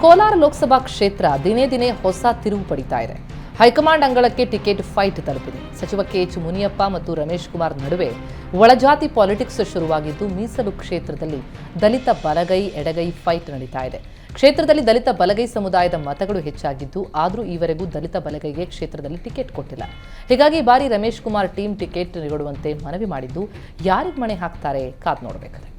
ಕೋಲಾರ ಲೋಕಸಭಾ ಕ್ಷೇತ್ರ ದಿನೇ ದಿನೇ ಹೊಸ ತಿರುವು ಪಡಿತಾ ಇದೆ. ಹೈಕಮಾಂಡ್ ಅಂಗಳಕ್ಕೆ ಟಿಕೆಟ್ ಫೈಟ್ ತಲುಪಿದೆ. ಸಚಿವ ಕೆಎಚ್ ಮುನಿಯಪ್ಪ ಮತ್ತು ರಮೇಶ್ ಕುಮಾರ್ ನಡುವೆ ಒಳಜಾತಿ ಪಾಲಿಟಿಕ್ಸ್ ಶುರುವಾಗಿದ್ದು, ಮೀಸಲು ಕ್ಷೇತ್ರದಲ್ಲಿ ದಲಿತ ಬಲಗೈ ಎಡಗೈ ಫೈಟ್ ನಡೀತಾ ಇದೆ. ಕ್ಷೇತ್ರದಲ್ಲಿ ದಲಿತ ಬಲಗೈ ಸಮುದಾಯದ ಮತಗಳು ಹೆಚ್ಚಾಗಿದ್ದು, ಆದರೂ ಈವರೆಗೂ ದಲಿತ ಬಲಗೈಗೆ ಕ್ಷೇತ್ರದಲ್ಲಿ ಟಿಕೆಟ್ ಕೊಟ್ಟಿಲ್ಲ. ಹೀಗಾಗಿ ಈ ಬಾರಿ ರಮೇಶ್ ಕುಮಾರ್ ಟೀಮ್ ಟಿಕೆಟ್ ನೀಡುವಂತೆ ಮನವಿ ಮಾಡಿದ್ದು, ಯಾರಿಗೆ ಮಣೆ ಹಾಕ್ತಾರೆ ಕಾದ್ ನೋಡಬೇಕಾಗಿದೆ.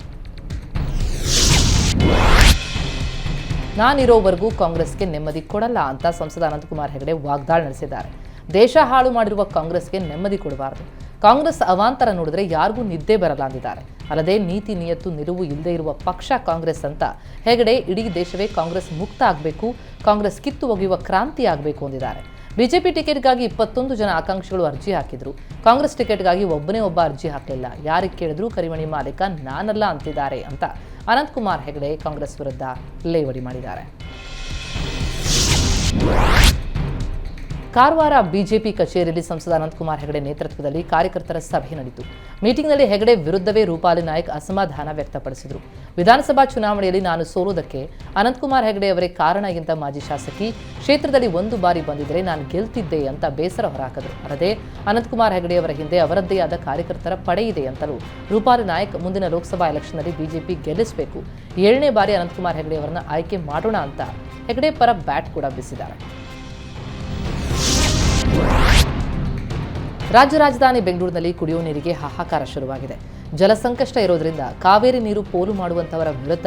ನಾನಿರೋವರೆಗೂ ಕಾಂಗ್ರೆಸ್ಗೆ ನೆಮ್ಮದಿ ಕೊಡಲ್ಲ ಅಂತ ಸಂಸದ ಅನಂತಕುಮಾರ್ ಹೆಗಡೆ ವಾಗ್ದಾಳಿ ನಡೆಸಿದ್ದಾರೆ. ದೇಶ ಹಾಳು ಮಾಡಿರುವ ಕಾಂಗ್ರೆಸ್ಗೆ ನೆಮ್ಮದಿ ಕೊಡಬಾರದು. ಕಾಂಗ್ರೆಸ್ ಅವಾಂತರ ನೋಡಿದ್ರೆ ಯಾರಿಗೂ ನಿದ್ದೆ ಬರಲ್ಲ ಅಂದಿದ್ದಾರೆ. ಅಲ್ಲದೆ ನೀತಿ ನಿಯತ್ತು ನಿಲುವು ಇಲ್ಲದೆ ಇರುವ ಪಕ್ಷ ಕಾಂಗ್ರೆಸ್ ಅಂತ ಹೆಗಡೆ ಇಡೀ ದೇಶವೇ ಕಾಂಗ್ರೆಸ್ ಮುಕ್ತ ಆಗಬೇಕು, ಕಾಂಗ್ರೆಸ್ ಕಿತ್ತು ಒಗೆಯುವ ಕ್ರಾಂತಿ ಆಗಬೇಕು ಅಂದಿದ್ದಾರೆ. ಬಿಜೆಪಿ ಟಿಕೆಟ್ಗಾಗಿ 21 ಜನ ಆಕಾಂಕ್ಷಿಗಳು ಅರ್ಜಿ ಹಾಕಿದ್ರು. ಕಾಂಗ್ರೆಸ್ ಟಿಕೆಟ್ಗಾಗಿ ಒಬ್ಬನೇ ಒಬ್ಬ ಅರ್ಜಿ ಹಾಕಲಿಲ್ಲ. ಯಾರಿಗೆ ಕೇಳಿದ್ರು ಕರಿಮಣಿ ಮಾಲೀಕ ನಾನಲ್ಲ ಅಂತಿದ್ದಾರೆ ಅಂತ ಅನಂತಕುಮಾರ್ ಹೆಗಡೆ ಕಾಂಗ್ರೆಸ್ ವಿರುದ್ಧ ಲೇವಡಿ ಮಾಡಿದ್ದಾರೆ. ಕಾರವಾರ ಬಿಜೆಪಿ ಕಚೇರಿಯಲ್ಲಿ ಸಂಸದ ಅನಂತಕುಮಾರ್ ಹೆಗಡೆ ನೇತೃತ್ವದಲ್ಲಿ ಕಾರ್ಯಕರ್ತರ ಸಭೆ ನಡೆಯಿತು. ಮೀಟಿಂಗ್ನಲ್ಲಿ ಹೆಗಡೆ ವಿರುದ್ಧವೇ ರೂಪಾಲಿ ನಾಯ್ಕ್ ಅಸಮಾಧಾನ ವ್ಯಕ್ತಪಡಿಸಿದರು. ವಿಧಾನಸಭಾ ಚುನಾವಣೆಯಲ್ಲಿ ನಾನು ಸೋಲುವುದಕ್ಕೆ ಅನಂತಕುಮಾರ್ ಹೆಗಡೆ ಅವರೇ ಕಾರಣ ಎಂದ ಮಾಜಿ ಶಾಸಕಿ, ಕ್ಷೇತ್ರದಲ್ಲಿ 1 ಬಾರಿ ಬಂದಿದ್ರೆ ನಾನು ಗೆಲ್ತಿದ್ದೆ ಅಂತ ಬೇಸರ ಹೊರಹಾಕಿದರು. ಅಲ್ಲದೆ ಅನಂತಕುಮಾರ್ ಹೆಗಡೆ ಅವರ ಹಿಂದೆ ಅವರದ್ದೇ ಆದ ಕಾರ್ಯಕರ್ತರ ಪಡೆ ಇದೆ ಅಂತಲೂ ರೂಪಾಲಿ ನಾಯ್ಕ್ ಮುಂದಿನ ಲೋಕಸಭಾ ಎಲೆಕ್ಷನ್ನಲ್ಲಿ ಬಿಜೆಪಿ ಗೆಲ್ಲಿಸಬೇಕು, 7ನೇ ಬಾರಿ ಅನಂತಕುಮಾರ್ ಹೆಗಡೆ ಅವರನ್ನು ಆಯ್ಕೆ ಮಾಡೋಣ ಅಂತ ಹೆಗಡೆ ಪರ ಬ್ಯಾಟ್ ಕೂಡ ಬೀಸಿದ್ದಾರೆ. ರಾಜ್ಯ ರಾಜಧಾನಿ ಬೆಂಗಳೂರಿನಲ್ಲಿ ಕುಡಿಯುವ ನೀರಿಗೆ ಹಾಹಾಕಾರ ಶುರುವಾಗಿದೆ. ಜಲಸಂಕಷ್ಟ ಇರೋದ್ರಿಂದ ಕಾವೇರಿ ನೀರು ಪೋಲು ಮಾಡುವಂತವರ ವಿರುದ್ಧ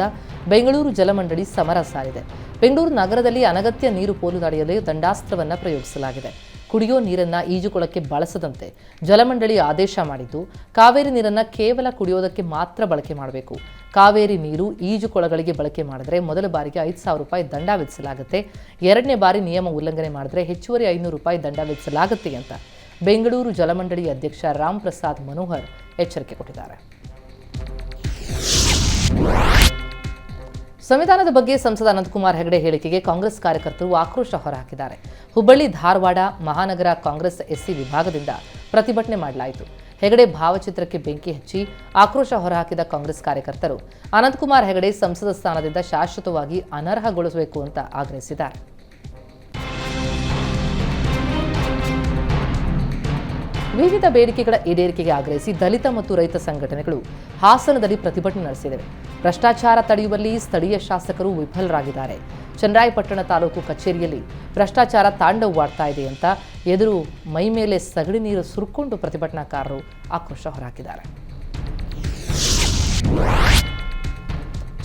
ಬೆಂಗಳೂರು ಜಲಮಂಡಳಿ ಸಮರ ಸಾರಿದೆ. ಬೆಂಗಳೂರು ನಗರದಲ್ಲಿ ಅನಗತ್ಯ ನೀರು ಪೋಲು ತಡೆಯಲು ದಂಡಾಸ್ತ್ರವನ್ನು ಪ್ರಯೋಗಿಸಲಾಗಿದೆ. ಕುಡಿಯೋ ನೀರನ್ನು ಈಜುಕೊಳಕ್ಕೆ ಬಳಸದಂತೆ ಜಲಮಂಡಳಿ ಆದೇಶ ಮಾಡಿದ್ದು, ಕಾವೇರಿ ನೀರನ್ನು ಕೇವಲ ಕುಡಿಯೋದಕ್ಕೆ ಮಾತ್ರ ಬಳಕೆ ಮಾಡಬೇಕು. ಕಾವೇರಿ ನೀರು ಈಜುಕೊಳಗಳಿಗೆ ಬಳಕೆ ಮಾಡಿದ್ರೆ ಮೊದಲ ಬಾರಿಗೆ 5,000 ರೂಪಾಯಿ ದಂಡ ವಿಧಿಸಲಾಗುತ್ತೆ. 2ನೇ ಬಾರಿ ನಿಯಮ ಉಲ್ಲಂಘನೆ ಮಾಡಿದ್ರೆ ಹೆಚ್ಚುವರಿ 500 ರೂಪಾಯಿ ದಂಡ ವಿಧಿಸಲಾಗುತ್ತೆ ಅಂತ ಬೆಂಗಳೂರು ಜಲಮಂಡಳಿ ಅಧ್ಯಕ್ಷ ರಾಮ್ ಪ್ರಸಾದ್ ಮನೋಹರ್ ಎಚ್ಚರಿಕೆ ಕೊಟ್ಟಿದ್ದಾರೆ. ಸಂವಿಧಾನದ ಬಗ್ಗೆ ಸಂಸದ ಅನಂತಕುಮಾರ್ ಹೆಗಡೆ ಹೇಳಿಕೆಗೆ ಕಾಂಗ್ರೆಸ್ ಕಾರ್ಯಕರ್ತರು ಆಕ್ರೋಶ ಹೊರಹಾಕಿದ್ದಾರೆ. ಹುಬ್ಬಳ್ಳಿ ಧಾರವಾಡ ಮಹಾನಗರ ಕಾಂಗ್ರೆಸ್ ಎಸ್ಸಿ ವಿಭಾಗದಿಂದ ಪ್ರತಿಭಟನೆ ಮಾಡಲಾಯಿತು. ಹೆಗಡೆ ಭಾವಚಿತ್ರಕ್ಕೆ ಬೆಂಕಿ ಹಚ್ಚಿ ಆಕ್ರೋಶ ಹೊರಹಾಕಿದ ಕಾಂಗ್ರೆಸ್ ಕಾರ್ಯಕರ್ತರು ಅನಂತಕುಮಾರ್ ಹೆಗಡೆ ಸಂಸದ ಸ್ಥಾನದಿಂದ ಶಾಶ್ವತವಾಗಿ ಅನರ್ಹಗೊಳಿಸಬೇಕು ಅಂತ ಆಗ್ರಹಿಸಿದ್ದಾರೆ. ವಿವಿಧ ಬೇಡಿಕೆಗಳ ಈಡೇರಿಕೆಗೆ ಆಗ್ರಹಿಸಿ ದಲಿತ ಮತ್ತು ರೈತ ಸಂಘಟನೆಗಳು ಹಾಸನದಲ್ಲಿ ಪ್ರತಿಭಟನೆ ನಡೆಸಿದವೆ. ಭ್ರಷ್ಟಾಚಾರ ತಡೆಯುವಲ್ಲಿ ಸ್ಥಳೀಯ ಶಾಸಕರು ವಿಫಲರಾಗಿದ್ದಾರೆ. ಚನ್ನರಾಯಪಟ್ಟಣ ತಾಲೂಕು ಕಚೇರಿಯಲ್ಲಿ ಭ್ರಷ್ಟಾಚಾರ ತಾಂಡವವಾಡ್ತಾ ಇದೆ ಅಂತ ಎದುರು ಮೈ ಮೇಲೆ ಸಗಣಿ ನೀರು ಸುರ್ಕೊಂಡು ಪ್ರತಿಭಟನಾಕಾರರು ಆಕ್ರೋಶ ಹೊರಹಾಕಿದ್ದಾರೆ.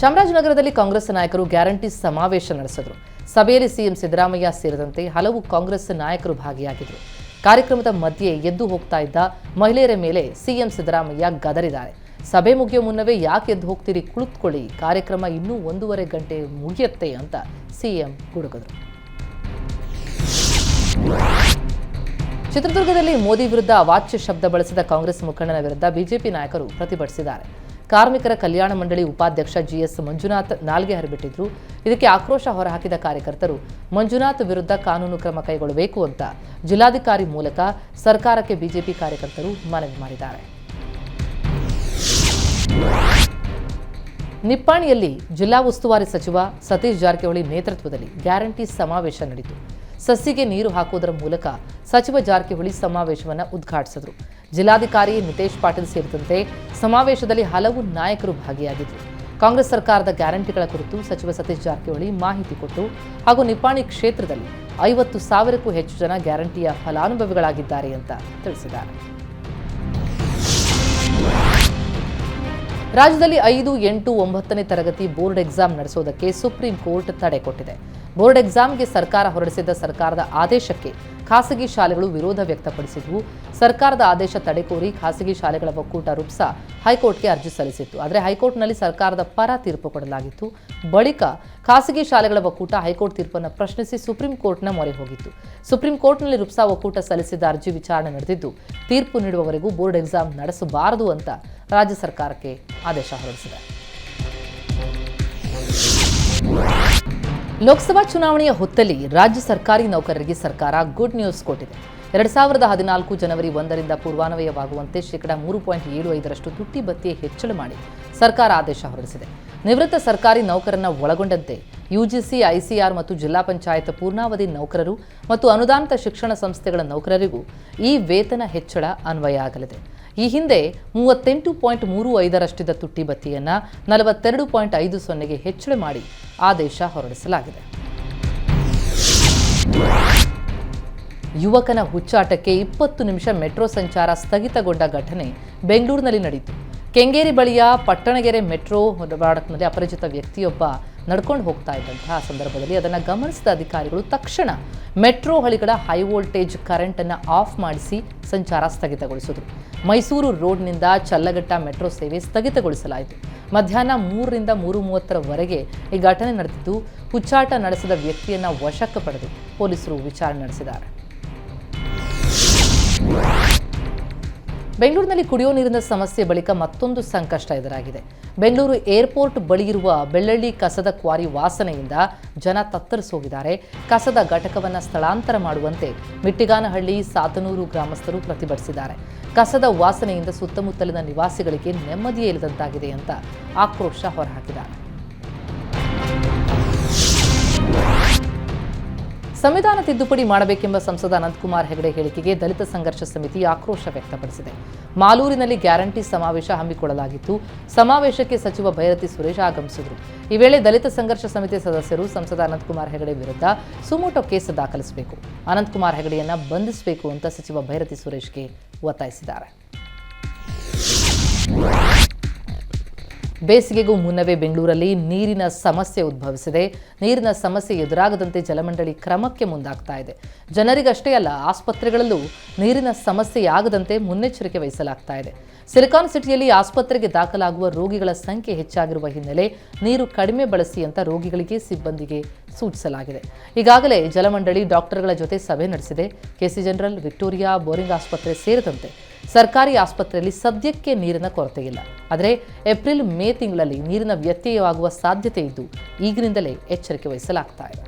ಚಾಮರಾಜನಗರದಲ್ಲಿ ಕಾಂಗ್ರೆಸ್ ನಾಯಕರು ಗ್ಯಾರಂಟಿ ಸಮಾವೇಶ ನಡೆಸಿದರು. ಸಭೆಯಲ್ಲಿ ಸಿಎಂ ಸಿದ್ದರಾಮಯ್ಯ ಸೇರಿದಂತೆ ಹಲವು ಕಾಂಗ್ರೆಸ್ ನಾಯಕರು ಭಾಗಿಯಾಗಿದ್ದರು. ಕಾರ್ಯಕ್ರಮದ ಮಧ್ಯೆ ಎದ್ದು ಹೋಗ್ತಾ ಇದ್ದ ಮಹಿಳೆಯರ ಮೇಲೆ ಸಿಎಂ ಸಿದ್ದರಾಮಯ್ಯ ಗದರಿದ್ದಾರೆ. ಸಭೆ ಮುಗಿಯೋ ಮುನ್ನವೇ ಯಾಕೆ ಎದ್ದು ಹೋಗ್ತೀರಿ, ಕುಳಿತುಕೊಳ್ಳಿ, ಕಾರ್ಯಕ್ರಮ ಇನ್ನೂ 1.5 ಗಂಟೆ ಮುಗಿಯುತ್ತೆ ಅಂತ ಸಿಎಂ ಗುಡುಗಿದರು. ಚಿತ್ರದುರ್ಗದಲ್ಲಿ ಮೋದಿ ವಿರುದ್ಧ ಅವಾಚ್ಯ ಶಬ್ದ ಬಳಸಿದ ಕಾಂಗ್ರೆಸ್ ಮುಖಂಡನ ವಿರುದ್ಧ ಬಿಜೆಪಿ ನಾಯಕರು ಪ್ರತಿಭಟಿಸಿದ್ದಾರೆ. ಕಾರ್ಮಿಕರ ಕಲ್ಯಾಣ ಮಂಡಳಿ ಉಪಾಧ್ಯಕ್ಷ ಜಿಎಸ್ ಮಂಜುನಾಥ್ ನಾಲ್ಗೆ ಹರಿಬಿಟ್ಟಿದ್ರು. ಇದಕ್ಕೆ ಆಕ್ರೋಶ ಹೊರಹಾಕಿದ ಕಾರ್ಯಕರ್ತರು ಮಂಜುನಾಥ್ ವಿರುದ್ಧ ಕಾನೂನು ಕ್ರಮ ಕೈಗೊಳ್ಳಬೇಕು ಅಂತ ಜಿಲ್ಲಾಧಿಕಾರಿ ಮೂಲಕ ಸರ್ಕಾರಕ್ಕೆ ಬಿಜೆಪಿ ಕಾರ್ಯಕರ್ತರು ಮನವಿ ಮಾಡಿದ್ದಾರೆ. ನಿಪ್ಪಾಣಿಯಲ್ಲಿ ಜಿಲ್ಲಾ ಉಸ್ತುವಾರಿ ಸಚಿವ ಸತೀಶ್ ಜಾರಕಿಹೊಳಿ ನೇತೃತ್ವದಲ್ಲಿ ಗ್ಯಾರಂಟಿ ಸಮಾವೇಶ ನಡೆಯಿತು. ಸಸಿಗೆ ನೀರು ಹಾಕುವುದರ ಮೂಲಕ ಸಚಿವ ಜಾರಕಿಹೊಳಿ ಸಮಾವೇಶವನ್ನು ಉದ್ಘಾಟಿಸಿದರು. ಜಿಲ್ಲಾಧಿಕಾರಿ ನಿತೇಶ್ ಪಾಟೀಲ್ ಸೇರಿದಂತೆ ಸಮಾವೇಶದಲ್ಲಿ ಹಲವು ನಾಯಕರು ಭಾಗಿಯಾಗಿದ್ದರು. ಕಾಂಗ್ರೆಸ್ ಸರ್ಕಾರದ ಗ್ಯಾರಂಟಿಗಳ ಕುರಿತು ಸಚಿವ ಸತೀಶ್ ಜಾರಕಿಹೊಳಿ ಮಾಹಿತಿ ಕೊಟ್ಟು ಹಾಗೂ ನಿಪ್ಪಾಣಿ ಕ್ಷೇತ್ರದಲ್ಲಿ 50,000ಕ್ಕೂ ಹೆಚ್ಚು ಜನ ಗ್ಯಾರಂಟಿಯ ಫಲಾನುಭವಿಗಳಾಗಿದ್ದಾರೆ ಅಂತ ತಿಳಿಸಿದ್ದಾರೆ. ರಾಜ್ಯದಲ್ಲಿ 5, 8, 9ನೇ ತರಗತಿ ಬೋರ್ಡ್ ಎಕ್ಸಾಮ್ ನಡೆಸೋದಕ್ಕೆ ಸುಪ್ರೀಂ ಕೋರ್ಟ್ ತಡೆ ಕೊಟ್ಟಿದೆ. ಬೋರ್ಡ್ ಎಕ್ಸಾಮ್ಗೆ ಸರ್ಕಾರ ಹೊರಡಿಸಿದ್ದ ಸರ್ಕಾರದ ಆದೇಶಕ್ಕೆ ಖಾಸಗಿ ಶಾಲೆಗಳು ವಿರೋಧ ವ್ಯಕ್ತಪಡಿಸಿದ್ವು. ಸರ್ಕಾರದ ಆದೇಶ ತಡೆ ಕೋರಿ ಖಾಸಗಿ ಶಾಲೆಗಳ ಒಕ್ಕೂಟ ರುಪ್ಸಾ ಹೈಕೋರ್ಟ್ಗೆ ಅರ್ಜಿ ಸಲ್ಲಿಸಿತ್ತು. ಆದರೆ ಹೈಕೋರ್ಟ್ನಲ್ಲಿ ಸರ್ಕಾರದ ಪರ ತೀರ್ಪು ಕೊಡಲಾಗಿತ್ತು. ಬಳಿಕ ಖಾಸಗಿ ಶಾಲೆಗಳ ಒಕ್ಕೂಟ ಹೈಕೋರ್ಟ್ ತೀರ್ಪನ್ನು ಪ್ರಶ್ನಿಸಿ ಸುಪ್ರೀಂ ಕೋರ್ಟ್ನ ಮೊರೆ ಹೋಗಿತ್ತು. ಸುಪ್ರೀಂ ಕೋರ್ಟ್ನಲ್ಲಿ ರುಪ್ಸಾ ಒಕ್ಕೂಟ ಸಲ್ಲಿಸಿದ್ದ ಅರ್ಜಿ ವಿಚಾರಣೆ ನಡೆದಿದ್ದು, ತೀರ್ಪು ನೀಡುವವರೆಗೂ ಬೋರ್ಡ್ ಎಕ್ಸಾಮ್ ನಡೆಸಬಾರದು ಅಂತ ರಾಜ್ಯ ಸರ್ಕಾರಕ್ಕೆ ಆದೇಶ ಹೊರಡಿಸಿದೆ. ಲೋಕಸಭಾ ಚುನಾವಣೆಯ ಹೊತ್ತಲ್ಲಿ ರಾಜ್ಯ ಸರ್ಕಾರಿ ನೌಕರರಿಗೆ ಸರ್ಕಾರ ಗುಡ್ ನ್ಯೂಸ್ ಕೊಟ್ಟಿದೆ. 2014 ಜನವರಿ 1ರಿಂದ ಪೂರ್ವಾನ್ವಯವಾಗುವಂತೆ ಶೇಕಡಾ 3.75ರಷ್ಟು ತುಟ್ಟಿ ಭತ್ಯೆ ಹೆಚ್ಚಳ ಮಾಡಿ ಸರ್ಕಾರ ಆದೇಶ ಹೊರಡಿಸಿದೆ. ನಿವೃತ್ತ ಸರ್ಕಾರಿ ನೌಕರರನ್ನ ಒಳಗೊಂಡಂತೆ ಯುಜಿಸಿ, ಐಸಿಆರ್ ಮತ್ತು ಜಿಲ್ಲಾ ಪಂಚಾಯತ್ ಪೂರ್ಣಾವಧಿ ನೌಕರರು ಮತ್ತು ಅನುದಾನಿತ ಶಿಕ್ಷಣ ಸಂಸ್ಥೆಗಳ ನೌಕರರಿಗೂ ಈ ವೇತನ ಹೆಚ್ಚಳ ಅನ್ವಯ ಆಗಲಿದೆ. ಈ ಹಿಂದೆ 38.35ರಷ್ಟಿದ್ದ ತುಟ್ಟಿ ಭತ್ಯೆಯನ್ನು 42.50ಗೆ ಹೆಚ್ಚಳ ಮಾಡಿ ಆದೇಶ ಹೊರಡಿಸಲಾಗಿದೆ. ಯುವಕನ ಹುಚ್ಚಾಟಕ್ಕೆ 20 ನಿಮಿಷ ಮೆಟ್ರೋ ಸಂಚಾರ ಸ್ಥಗಿತಗೊಂಡ ಘಟನೆ ಬೆಂಗಳೂರಿನಲ್ಲಿ ನಡೆಯಿತು. ಕೆಂಗೇರಿ ಬಳಿಯ ಪಟ್ಟಣಗೆರೆ ಮೆಟ್ರೋ ಮಾರ್ಗದಲ್ಲಿ ಅಪರಿಚಿತ ವ್ಯಕ್ತಿಯೊಬ್ಬ ನಡ್ಕೊಂಡು ಹೋಗ್ತಾ ಇದ್ದಂತಹ ಸಂದರ್ಭದಲ್ಲಿ ಅದನ್ನು ಗಮನಿಸಿದ ಅಧಿಕಾರಿಗಳು ತಕ್ಷಣ ಮೆಟ್ರೋ ಹಳಿಗಳ ಹೈ ವೋಲ್ಟೇಜ್ ಕರೆಂಟ್ ಅನ್ನು ಆಫ್ ಮಾಡಿಸಿ ಸಂಚಾರ ಸ್ಥಗಿತಗೊಳಿಸಿದರು. ಮೈಸೂರು ರೋಡ್ನಿಂದ ಚಲ್ಲಘಟ್ಟ ಮೆಟ್ರೋ ಸೇವೆ ಸ್ಥಗಿತಗೊಳಿಸಲಾಯಿತು. ಮಧ್ಯಾಹ್ನ 3ರಿಂದ 3:30ರವರೆಗೆ ಈ ಘಟನೆ ನಡೆದಿದ್ದು, ಹುಚ್ಚಾಟ ನಡೆಸಿದ ವ್ಯಕ್ತಿಯನ್ನು ವಶಕ್ಕೆ ಪಡೆದು ಪೊಲೀಸರು ವಿಚಾರಣೆ ನಡೆಸಿದ್ದಾರೆ. ಬೆಂಗಳೂರಿನಲ್ಲಿ ಕುಡಿಯುವ ನೀರಿನ ಸಮಸ್ಯೆ ಬಳಿಕ ಮತ್ತೊಂದು ಸಂಕಷ್ಟ ಎದುರಾಗಿದೆ. ಬೆಂಗಳೂರು ಏರ್ಪೋರ್ಟ್ ಬಳಿ ಇರುವ ಬೆಳ್ಳಳ್ಳಿ ಕಸದ ಕ್ವಾರಿ ವಾಸನೆಯಿಂದ ಜನ ತತ್ತರಿಸೋಗಿದ್ದಾರೆ. ಕಸದ ಘಟಕವನ್ನು ಸ್ಥಳಾಂತರ ಮಾಡುವಂತೆ ಮಿಟ್ಟಿಗಾನಹಳ್ಳಿ, ಸಾತನೂರು ಗ್ರಾಮಸ್ಥರು ಪ್ರತಿಭಟಿಸಿದ್ದಾರೆ. ಕಸದ ವಾಸನೆಯಿಂದ ಸುತ್ತಮುತ್ತಲಿನ ನಿವಾಸಿಗಳಿಗೆ ನೆಮ್ಮದಿಯೇ ಇಲ್ಲದಂತಾಗಿದೆ ಅಂತ ಆಕ್ರೋಶ ಹೊರಹಾಕಿದ್ದಾರೆ. ಸಂವಿಧಾನ ತಿದ್ದುಪಡಿ ಮಾಡಬೇಕೆಂಬ ಸಂಸದ ಅನಂತಕುಮಾರ್ ಹೆಗಡೆ ಹೇಳಿಕೆಗೆ ದಲಿತ ಸಂಘರ್ಷ ಸಮಿತಿ ಆಕ್ರೋಶ ವ್ಯಕ್ತಪಡಿಸಿದೆ. ಮಾಲೂರಿನಲ್ಲಿ ಗ್ಯಾರಂಟಿ ಸಮಾವೇಶ ಹಮ್ಮಿಕೊಳ್ಳಲಾಗಿತ್ತು. ಸಮಾವೇಶಕ್ಕೆ ಸಚಿವ ಭೈರತಿ ಸುರೇಶ್ ಆಗಮಿಸಿದರು. ಈ ವೇಳೆ ದಲಿತ ಸಂಘರ್ಷ ಸಮಿತಿ ಸದಸ್ಯರು ಸಂಸದ ಅನಂತಕುಮಾರ್ ಹೆಗಡೆ ವಿರುದ್ಧ ಸುಮೋಟೋ ಕೇಸ್ ದಾಖಲಿಸಬೇಕು, ಅನಂತಕುಮಾರ್ ಹೆಗಡೆಯನ್ನ ಬಂಧಿಸಬೇಕು ಅಂತ ಸಚಿವ ಭೈರತಿ ಸುರೇಶ್ಗೆ ಒತ್ತಾಯಿಸಿದ್ದಾರೆ. ಬೇಸಿಗೆಗೂ ಮುನ್ನವೇ ಬೆಂಗಳೂರಲ್ಲಿ ನೀರಿನ ಸಮಸ್ಯೆ ಉದ್ಭವಿಸಿದೆ. ನೀರಿನ ಸಮಸ್ಯೆ ಎದುರಾಗದಂತೆ ಜಲಮಂಡಳಿ ಕ್ರಮಕ್ಕೆ ಮುಂದಾಗ್ತಾ ಇದೆ. ಜನರಿಗಷ್ಟೇ ಅಲ್ಲ, ಆಸ್ಪತ್ರೆಗಳಲ್ಲೂ ನೀರಿನ ಸಮಸ್ಯೆಯಾಗದಂತೆ ಮುನ್ನೆಚ್ಚರಿಕೆ ವಹಿಸಲಾಗ್ತಾ ಇದೆ. ಸಿಲಿಕಾನ್ ಸಿಟಿಯಲ್ಲಿ ಆಸ್ಪತ್ರೆಗೆ ದಾಖಲಾಗುವ ರೋಗಿಗಳ ಸಂಖ್ಯೆ ಹೆಚ್ಚಾಗಿರುವ ಹಿನ್ನೆಲೆ ನೀರು ಕಡಿಮೆ ಬಳಸಿ ಅಂತ ರೋಗಿಗಳಿಗೆ, ಸಿಬ್ಬಂದಿಗೆ ಸೂಚಿಸಲಾಗಿದೆ. ಈಗಾಗಲೇ ಜಲಮಂಡಳಿ ಡಾಕ್ಟರ್ಗಳ ಜೊತೆ ಸಭೆ ನಡೆಸಿದೆ. ಕೆಸಿ ಜನರಲ್, ವಿಕ್ಟೋರಿಯಾ, ಬೋರಿಂಗ್ ಆಸ್ಪತ್ರೆ ಸೇರಿದಂತೆ ಸರ್ಕಾರಿ ಆಸ್ಪತ್ರೆಯಲ್ಲಿ ಸದ್ಯಕ್ಕೆ ನೀರಿನ ಕೊರತೆ ಇಲ್ಲ. ಆದರೆ ಏಪ್ರಿಲ್, ಮೇ ತಿಂಗಳಲ್ಲಿ ನೀರಿನ ವ್ಯತ್ಯಯವಾಗುವ ಸಾಧ್ಯತೆ ಇದ್ದು ಈಗಿನಿಂದಲೇ ಎಚ್ಚರಿಕೆ ವಹಿಸಲಾಗ್ತಾ ಇದೆ.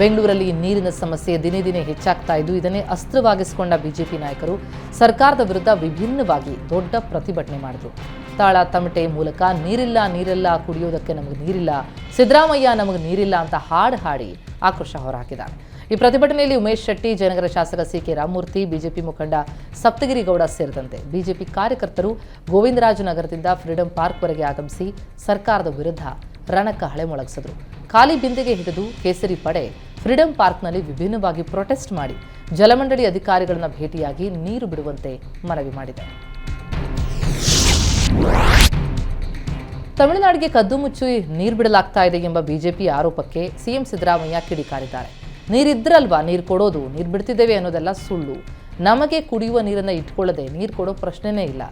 ಬೆಂಗಳೂರಲ್ಲಿ ನೀರಿನ ಸಮಸ್ಯೆ ದಿನೇ ದಿನೇ ಹೆಚ್ಚಾಗ್ತಾ ಇದ್ದು, ಇದನ್ನೇ ಅಸ್ತ್ರವಾಗಿಸಿಕೊಂಡ ಬಿಜೆಪಿ ನಾಯಕರು ಸರ್ಕಾರದ ವಿರುದ್ಧ ವಿಭಿನ್ನವಾಗಿ ದೊಡ್ಡ ಪ್ರತಿಭಟನೆ ಮಾಡಿದರು. ತಾಳ ತಮಟೆ ಮೂಲಕ ನೀರಿಲ್ಲ ಕುಡಿಯೋದಕ್ಕೆ ನಮಗೆ ನೀರಿಲ್ಲ, ಸಿದ್ದರಾಮಯ್ಯ ನಮಗೆ ನೀರಿಲ್ಲ ಅಂತ ಹಾಡು ಹಾಡಿ ಆಕ್ರೋಶ ಹೊರಹಾಕಿದ್ದಾರೆ. ಈ ಪ್ರತಿಭಟನೆಯಲ್ಲಿ ಉಮೇಶ್ ಶೆಟ್ಟಿ, ಜಯನಗರ ಶಾಸಕ ಸಿ.ಕೆ. ರಾಮಮೂರ್ತಿ, ಬಿಜೆಪಿ ಮುಖಂಡ ಸಪ್ತಗಿರಿ ಗೌಡ ಸೇರಿದಂತೆ ಬಿಜೆಪಿ ಕಾರ್ಯಕರ್ತರು ಗೋವಿಂದರಾಜನಗರದಿಂದ ಫ್ರೀಡಂ ಪಾರ್ಕ್ವರೆಗೆ ಆಗಮಿಸಿ ಸರ್ಕಾರದ ವಿರುದ್ಧ ರಣಕಹಳೆ ಮೊಳಗಿಸಿದರು. ಖಾಲಿ ಬಿಂದೆಗೆ ಹಿಡಿದು ಕೇಸರಿ ಪಡೆ ಫ್ರೀಡಂ ಪಾರ್ಕ್ನಲ್ಲಿ ವಿಭಿನ್ನವಾಗಿ ಪ್ರೊಟೆಸ್ಟ್ ಮಾಡಿ ಜಲಮಂಡಳಿ ಅಧಿಕಾರಿಗಳನ್ನ ಭೇಟಿಯಾಗಿ ನೀರು ಬಿಡುವಂತೆ ಮನವಿ ಮಾಡಿದೆ. ತಮಿಳುನಾಡಿಗೆ ಕದ್ದು ಮುಚ್ಚಿ ನೀರು ಬಿಡಲಾಗ್ತಾ ಇದೆ ಎಂಬ ಬಿಜೆಪಿ ಆರೋಪಕ್ಕೆ ಸಿಎಂ ಸಿದ್ದರಾಮಯ್ಯ ಕಿಡಿಕಾರಿದ್ದಾರೆ. ನೀರಿದ್ರಲ್ವಾ ನೀರು ಕೊಡೋದು, ನೀರು ಬಿಡ್ತಿದ್ದೇವೆ ಅನ್ನೋದೆಲ್ಲ ಸುಳ್ಳು. ನಮಗೆ ಕುಡಿಯುವ ನೀರನ್ನು ಇಟ್ಕೊಳ್ಳದೆ ನೀರು ಕೊಡೋ ಪ್ರಶ್ನೆನೇ ಇಲ್ಲ.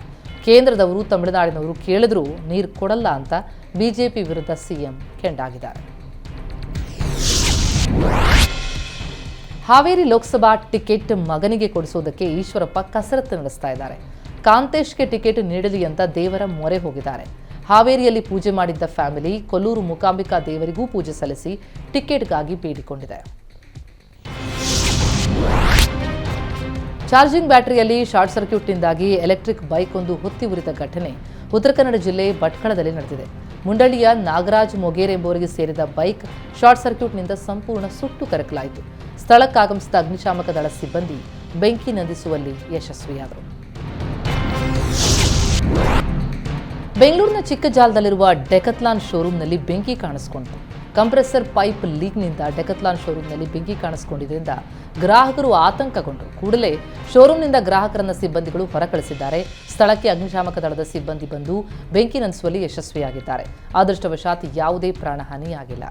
ಕೇಂದ್ರದವರು, ತಮಿಳುನಾಡಿನವರು ಕೇಳಿದ್ರೂ ನೀರು ಕೊಡಲ್ಲ ಅಂತ ಬಿಜೆಪಿ ವಿರುದ್ಧ ಸಿಎಂ ಕೆಂಡಾಗಿದ್ದಾರೆ. ಹಾವೇರಿ ಲೋಕಸಭಾ ಟಿಕೆಟ್ ಮಗನಿಗೆ ಕೊಡಿಸೋದಕ್ಕೆ ಈಶ್ವರಪ್ಪ ಕಸರತ್ತು ನಡೆಸ್ತಾ ಇದ್ದಾರೆ. ಕಾಂತೇಶ್ಗೆ ಟಿಕೆಟ್ ನೀಡಲಿ ಅಂತ ದೇವರ ಮೊರೆ ಹೋಗಿದ್ದಾರೆ. ಹಾವೇರಿಯಲ್ಲಿ ಪೂಜೆ ಮಾಡಿದ್ದ ಫ್ಯಾಮಿಲಿ ಕೊಲ್ಲೂರು ಮೂಕಾಂಬಿಕಾ ದೇವರಿಗೂ ಪೂಜೆ ಸಲ್ಲಿಸಿ ಟಿಕೆಟ್ಗಾಗಿ ಬೇಡಿಕೊಂಡಿದೆ. ಚಾರ್ಜಿಂಗ್ ಬ್ಯಾಟರಿಯಲ್ಲಿ ಶಾರ್ಟ್ ಸರ್ಕ್ಯೂಟ್ನಿಂದಾಗಿ ಎಲೆಕ್ಟ್ರಿಕ್ ಬೈಕ್ ಒಂದು ಹೊತ್ತಿ ಉರಿದ ಘಟನೆ ಉತ್ತರ ಕನ್ನಡ ಜಿಲ್ಲೆ ಭಟ್ಕಳದಲ್ಲಿ ನಡೆದಿದೆ. ಮುಂಡಳಿಯ ನಾಗರಾಜ್ ಮೊಗೇರ್ ಎಂಬುವರಿಗೆ ಸೇರಿದ ಬೈಕ್ ಶಾರ್ಟ್ ಸರ್ಕ್ಯೂಟ್ನಿಂದ ಸಂಪೂರ್ಣ ಸುಟ್ಟು ಕರಕಲಾಯಿತು. ಸ್ಥಳಕ್ಕಾಗಮಿಸಿದ ಅಗ್ನಿಶಾಮಕ ದಳ ಸಿಬ್ಬಂದಿ ಬೆಂಕಿ ನಂದಿಸುವಲ್ಲಿ ಯಶಸ್ವಿಯಾದರು. ಬೆಂಗಳೂರಿನ ಚಿಕ್ಕಜಾಲದಲ್ಲಿರುವ ಡೆಕತ್ಲಾನ್ ಶೋರೂಮ್ನಲ್ಲಿ ಬೆಂಕಿ ಕಾಣಿಸಿಕೊಂಡಿತು. ಕಂಪ್ರೆಸರ್ ಪೈಪ್ ಲೀಕ್ನಿಂದ ಡೆಕತ್ಲಾನ್ ಶೋರೂಮ್ನಲ್ಲಿ ಬೆಂಕಿ ಕಾಣಿಸಿಕೊಂಡಿದ್ದರಿಂದ ಗ್ರಾಹಕರು ಆತಂಕಗೊಂಡರು. ಕೂಡಲೇ ಶೋರೂಮ್ನಿಂದ ಗ್ರಾಹಕರನ್ನ ಸಿಬ್ಬಂದಿಗಳು ಹೊರಕಳಿಸಿದ್ದಾರೆ. ಸ್ಥಳಕ್ಕೆ ಅಗ್ನಿಶಾಮಕ ದಳದ ಸಿಬ್ಬಂದಿ ಬಂದು ಬೆಂಕಿ ನಂದಿಸುವಲ್ಲಿ ಯಶಸ್ವಿಯಾಗಿದ್ದಾರೆ. ಅದೃಷ್ಟವಶಾತ್ ಯಾವುದೇ ಪ್ರಾಣಹಾನಿಯಾಗಿಲ್ಲ.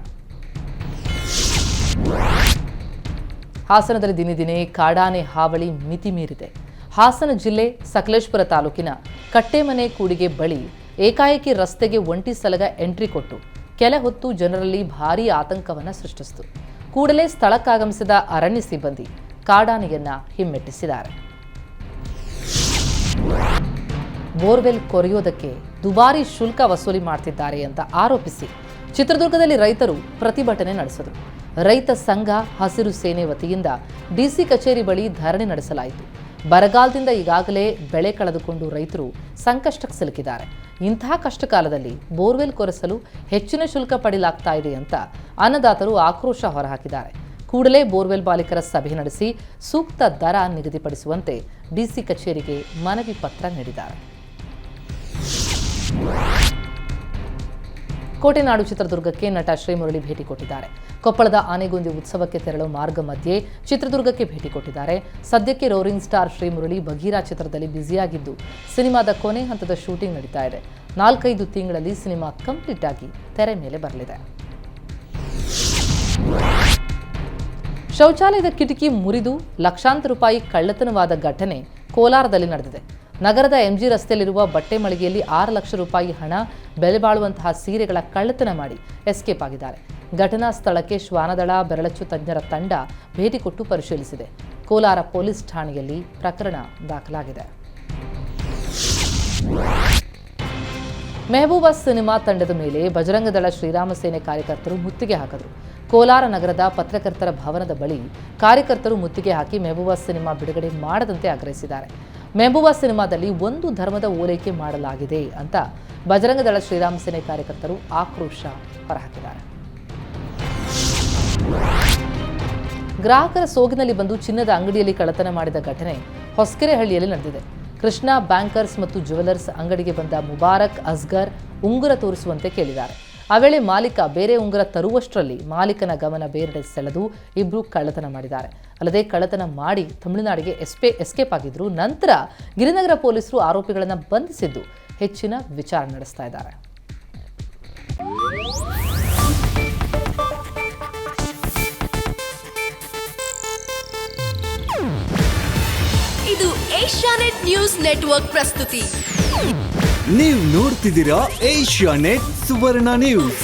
ಹಾಸನದಲ್ಲಿ ದಿನೇ ದಿನೇ ಕಾಡಾನೆ ಹಾವಳಿ ಮಿತಿ ಮೀರಿದೆ. ಹಾಸನ ಜಿಲ್ಲೆ ಸಕಲೇಶಪುರ ತಾಲೂಕಿನ ಕಟ್ಟೆಮನೆ ಕೂಡಿಗೆ ಬಳಿ ಏಕಾಏಕಿ ರಸ್ತೆಗೆ ಒಂಟಿ ಸಲಗ ಎಂಟ್ರಿ ಕೊಟ್ಟು ಕೆಲ ಹೊತ್ತು ಜನರಲ್ಲಿ ಭಾರೀ ಆತಂಕವನ್ನು ಸೃಷ್ಟಿಸಿತು. ಕೂಡಲೇ ಸ್ಥಳಕ್ಕಾಗಮಿಸಿದ ಅರಣ್ಯ ಸಿಬ್ಬಂದಿ ಕಾಡಾನೆಯನ್ನ ಹಿಮ್ಮೆಟ್ಟಿಸಿದ್ದಾರೆ. ಬೋರ್ವೆಲ್ ಕೊರೆಯೋದಕ್ಕೆ ದುಬಾರಿ ಶುಲ್ಕ ವಸೂಲಿ ಮಾಡ್ತಿದ್ದಾರೆ ಅಂತ ಆರೋಪಿಸಿ ಚಿತ್ರದುರ್ಗದಲ್ಲಿ ರೈತರು ಪ್ರತಿಭಟನೆ ನಡೆಸಿದರು. ರೈತ ಸಂಘ, ಹಸಿರು ಸೇನೆ ವತಿಯಿಂದ ಡಿಸಿ ಕಚೇರಿ ಬಳಿ ಧರಣಿ ನಡೆಸಲಾಯಿತು. ಬರಗಾಲದಿಂದ ಈಗಾಗಲೇ ಬೆಳೆ ಕಳೆದುಕೊಂಡು ರೈತರು ಸಂಕಷ್ಟಕ್ಕೆ ಸಿಲುಕಿದ್ದಾರೆ. ಇಂತಹ ಕಷ್ಟ ಕಾಲದಲ್ಲಿ ಬೋರ್ವೆಲ್ ಕೊರೆಸಲು ಹೆಚ್ಚಿನ ಶುಲ್ಕ ಪಡೆಯಲಾಗ್ತಾ ಇದೆ ಅಂತ ಅನ್ನದಾತರು ಆಕ್ರೋಶ ಹೊರಹಾಕಿದ್ದಾರೆ. ಕೂಡಲೇ ಬೋರ್ವೆಲ್ ಮಾಲೀಕರ ಸಭೆ ನಡೆಸಿ ಸೂಕ್ತ ದರ ನಿಗದಿಪಡಿಸುವಂತೆ ಡಿಸಿ ಕಚೇರಿಗೆ ಮನವಿ ಪತ್ರ ನೀಡಿದ್ದಾರೆ. ಕೋಟೆನಾಡು ಚಿತ್ರದುರ್ಗಕ್ಕೆ ನಟ ಶ್ರೀಮುರಳಿ ಭೇಟಿ ಕೊಟ್ಟಿದ್ದಾರೆ. ಕೊಪ್ಪಳದ ಆನೆಗೊಂದಿ ಉತ್ಸವಕ್ಕೆ ತೆರಳುವ ಮಾರ್ಗ ಮಧ್ಯೆ ಚಿತ್ರದುರ್ಗಕ್ಕೆ ಭೇಟಿ ಕೊಟ್ಟಿದ್ದಾರೆ. ಸದ್ಯಕ್ಕೆ ರೋರಿಂಗ್ ಸ್ಟಾರ್ ಶ್ರೀಮುರಳಿ ಬಗೀರಾ ಚಿತ್ರದಲ್ಲಿ ಬ್ಯುಸಿಯಾಗಿದ್ದು ಸಿನಿಮಾದ ಕೊನೆ ಹಂತದ ಶೂಟಿಂಗ್ ನಡೀತಾ ಇದೆ. 4-5 ತಿಂಗಳಲ್ಲಿ ಸಿನಿಮಾ ಕಂಪ್ಲೀಟ್ ಆಗಿ ತೆರೆ ಮೇಲೆ ಬರಲಿದೆ. ಶೌಚಾಲಯದ ಕಿಟಕಿ ಮುರಿದು ಲಕ್ಷಾಂತರ ರೂಪಾಯಿ ಕಳ್ಳತನವಾದ ಘಟನೆ ಕೋಲಾರದಲ್ಲಿ ನಡೆದಿದೆ. ನಗರದ ಎಂಜಿ ರಸ್ತೆಯಲ್ಲಿರುವ ಬಟ್ಟೆ ಮಳಿಗೆಯಲ್ಲಿ 6 ಲಕ್ಷ ರೂಪಾಯಿ ಹಣ ಬೆಲೆ ಬಾಳುವಂತಹ ಸೀರೆಗಳ ಕಳ್ಳತನ ಮಾಡಿ ಎಸ್ಕೇಪ್ ಆಗಿದ್ದಾರೆ. ಘಟನಾ ಸ್ಥಳಕ್ಕೆ ಶ್ವಾನದಳ ಬೆರಳಚ್ಚು ತಜ್ಞರ ತಂಡ ಭೇಟಿ ಕೊಟ್ಟು ಪರಿಶೀಲಿಸಿದೆ. ಕೋಲಾರ ಪೊಲೀಸ್ ಠಾಣೆಯಲ್ಲಿ ಪ್ರಕರಣ ದಾಖಲಾಗಿದೆ. ಮೆಹಬೂಬಾ ಸಿನಿಮಾ ತಂಡದ ಮೇಲೆ ಬಜರಂಗದಳ ಶ್ರೀರಾಮ ಸೇನೆ ಕಾರ್ಯಕರ್ತರು ಮುತ್ತಿಗೆ ಹಾಕಿದರು. ಕೋಲಾರ ನಗರದ ಪತ್ರಕರ್ತರ ಭವನದ ಬಳಿ ಕಾರ್ಯಕರ್ತರು ಮುತ್ತಿಗೆ ಹಾಕಿ ಮೆಹಬೂಬಾ ಸಿನಿಮಾ ಬಿಡುಗಡೆ ಮಾಡದಂತೆ ಆಗ್ರಹಿಸಿದ್ದಾರೆ. ಮೆಹಬೂಬಾ ಸಿನಿಮಾದಲ್ಲಿ ಒಂದು ಧರ್ಮದ ಓಲೈಕೆ ಮಾಡಲಾಗಿದೆ ಅಂತ ಬಜರಂಗದಳ ಶ್ರೀರಾಮ ಸೇನೆ ಕಾರ್ಯಕರ್ತರು ಆಕ್ರೋಶ ಹೊರಹಾಕಿದ್ದಾರೆ. ಗ್ರಾಹಕರ ಸೋಗಿನಲ್ಲಿ ಬಂದು ಚಿನ್ನದ ಅಂಗಡಿಯಲ್ಲಿ ಕಳ್ಳತನ ಮಾಡಿದ ಘಟನೆ ಹೊಸಕೆರೆಹಳ್ಳಿಯಲ್ಲಿ ನಡೆದಿದೆ. ಕೃಷ್ಣ ಬ್ಯಾಂಕರ್ಸ್ ಮತ್ತು ಜ್ಯುವೆಲರ್ಸ್ ಅಂಗಡಿಗೆ ಬಂದ ಮುಬಾರಕ್ ಅಸ್ಗರ್ ಉಂಗುರ ತೋರಿಸುವಂತೆ ಕೇಳಿದ್ದಾರೆ. ಆ ವೇಳೆ ಮಾಲೀಕ ಬೇರೆ ಉಂಗುರ ತರುವಷ್ಟರಲ್ಲಿ ಮಾಲೀಕನ ಗಮನ ಬೇರೆಡೆ ಸೆಳೆದು ಇಬ್ಬರು ಕಳ್ಳತನ ಮಾಡಿದ್ದಾರೆ. ಅಲ್ಲದೆ ಕಳ್ಳತನ ಮಾಡಿ ತಮಿಳುನಾಡಿಗೆ ಎಸ್ಕೇಪ್ ಆಗಿದ್ರು. ನಂತರ ಗಿರಿನಗರ ಪೊಲೀಸರು ಆರೋಪಿಗಳನ್ನು ಬಂಧಿಸಿದ್ದು ಹೆಚ್ಚಿನ ವಿಚಾರಣೆ ನಡೆಸ್ತಾ ಇದ್ದಾರೆ. ಇದು ಏಷ್ಯಾನೆಟ್ ನ್ಯೂಸ್ ನೆಟ್ವರ್ಕ್ ಪ್ರಸ್ತುತಿ. ನೀವು ನೋಡ್ತಿದ್ದೀರಾ ಏಷ್ಯಾನೆಟ್ ಸುವರ್ಣ ನ್ಯೂಸ್.